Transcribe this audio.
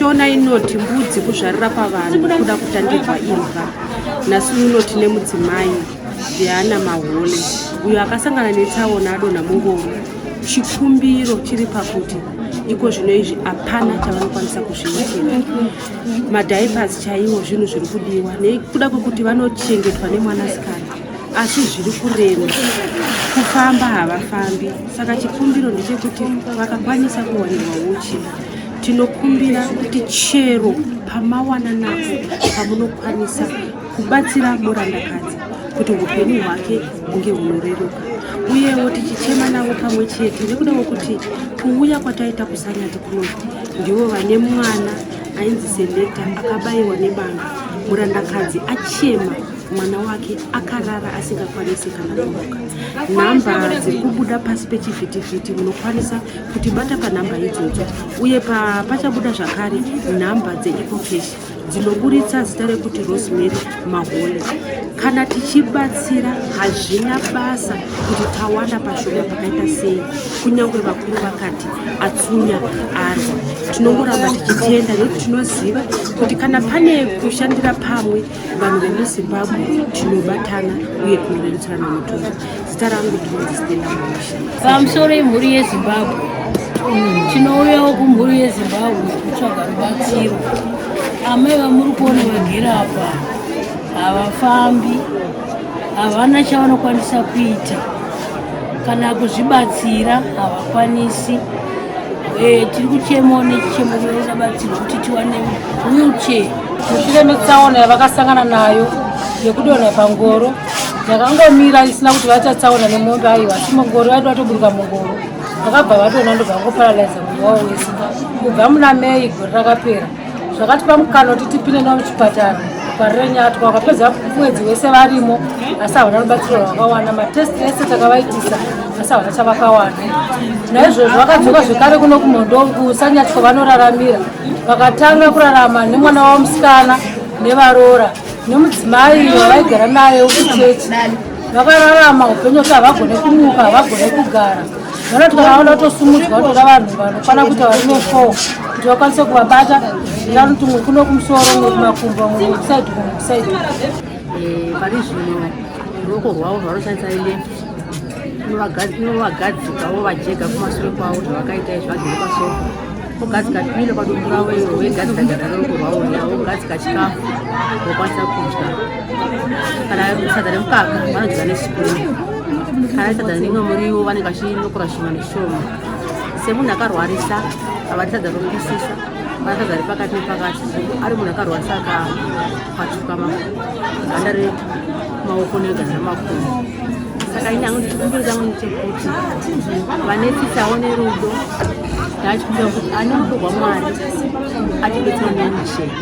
shona inoti mbudzi kuzvarira pavanhu kuda kutandirwa imba. Nhasi unoti nemudzimai Diana Mahole uyo akasangana netsaona adonha mungoro. Chikumbiro chiri pakuti iko zvino izvi hapana chavanokwanisa kuzviitira. Madhaipasi chaiwo zvinhu zviri kudiwa nekuda kwekuti vanochengetwa nemwanasikana asi zviri kurema kufamba havafambi. Saka chikumbiro ndechekuti vakakwanisa kuwanirwa uchi, tinokumbira kuti chero pamawana napo pamunokwanisa kubatsira murandakadzi kuti upenyu hwake hunge hunoreruka. Uyewo tichichema navo pamwe chete nekuda kwekuti kuuya kwataita kusanyati kuno ndivo vane mwana ainzi Selekta akabayiwa nebanga. Murandakadzi achema mwana wake akarara asingakwanisi kana kuruka. Nhamba dziri kubuda pasi pechivhitivhiti munokwanisa kuti bata panhamba idzodzo. Uye pachabuda zvakare nhamba dzeikopeshi dzinoburitsa zita rekuti Rosemary Mahole. Kana tichibatsira hazvina basa kuti tawana pashoma pakaita sei, kunyange vakuru vakati atsunya arwa. Tinongoramba tichitenda nekuti tinoziva kuti kana pane kushandira pamwe vanhu vemuZimbabwe tinobatana uye kunorerutsirana mutungu. Zita rangu ndinonzi Stella Mamusha. Pamusoro yemhuri yeZimbabwe tinouyawo kumhuri yeZimbabwe kutsvaga rubatsiro. Amai vamuri kuona vagere apa havafambi, havana chavanokwanisa kuita kana kuzvibatsira havakwanisi. Tiri kuchemawo nechichemo chinoda batsiro kuti tiwane wheelchair. Mushure metsaona yavakasangana nayo yekudonha pangoro yakangomira isina kuti vachatsaona nemombe aiwa, asi mungoro vaiti vatoburuka mungoro vakabva vadonha ndobva vangoparalaiza muviri wavo wese. Kubva muna Mei gore rakapera zvakatipa mukana kuti tipinde navo muchipatara paRenyatwa. Vakapedza mwedzi wese varimo asi havana rubatsiro rwakawanda. Matesti ese takavaitisa asi havana chavakawana. Naizvozvo vakadzoka zvekare kuno kumhondo kuSanyatwa vanoraramira. Vakatanga kurarama nemwana wavo musikana nevaroora nemudzimai wavaigara naye kuchechi. Vakararama upenyu kuti havagone kumuka, havagone kugara. Vanoti kana vanoda kutosumudzwa vatoda vanhu vanokwana kuita varume 4 kuti vakwanise kuvabata. Ndinoti mumwe kuno kumusoro, mumwe kumakumbo, mumwe kusaidi, mumwe kusaidi. Pari zvino ruoko rwavo rwanoshandisa ileft inovagadzikawo vajega kumashure kwavo zvavakaita izvo vagere pasofa. Ogadzika pino padumbu ravo iro wegadzika jara ruoko rwavo rwavo ogadzika chikafu vokwanisa kudya. Kana sadza remukaka vanodya nesipuni. Kana sadza rinenge muriwo vanenge vachinokora shoma neshoma. Semunhu akarwarisa havadi sadza rokupisisa, sadza repakati nepakati. Ari munhu akarwarisa akapatuka ganda remaoko neganda remakumbo. Saka inyange ndichikumbiro dzangu ndechekuti vanetisawo nerudo ndachikumbira kuti ane rudo rwaMwari atidetsera nemichero.